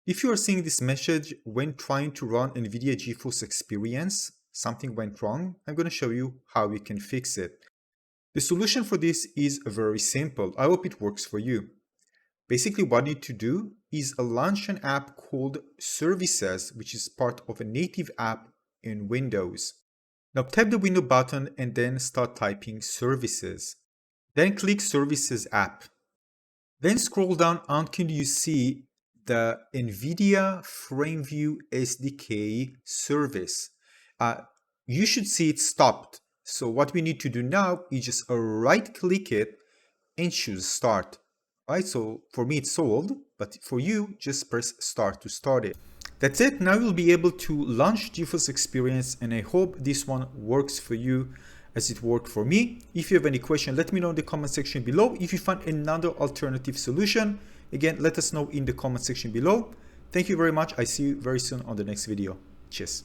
If you are seeing this message when trying to run Nvidia GeForce Experience, something went wrong, I'm going to show you how you can fix it. The solution for this is very simple. I hope it works for you. Basically, what you need to do is launch an app called Services, which is part of a native app in Windows. Now tap the Window button and then start typing Services. Then click Services app. Then scroll down until you see the Nvidia Frameview SDK service. You should see it stopped. So what we need to do now is just right click it and choose Start. Right, so for me it's solved, but for you, just press Start to start it. That's it. Now you'll be able to launch GeForce Experience, and I hope this one works for you as it worked for me. If you have any question, let me know in the comment section below. If you find another alternative solution, again, let us know in the comment section below. Thank you very much. I see you very soon on the next video. Cheers.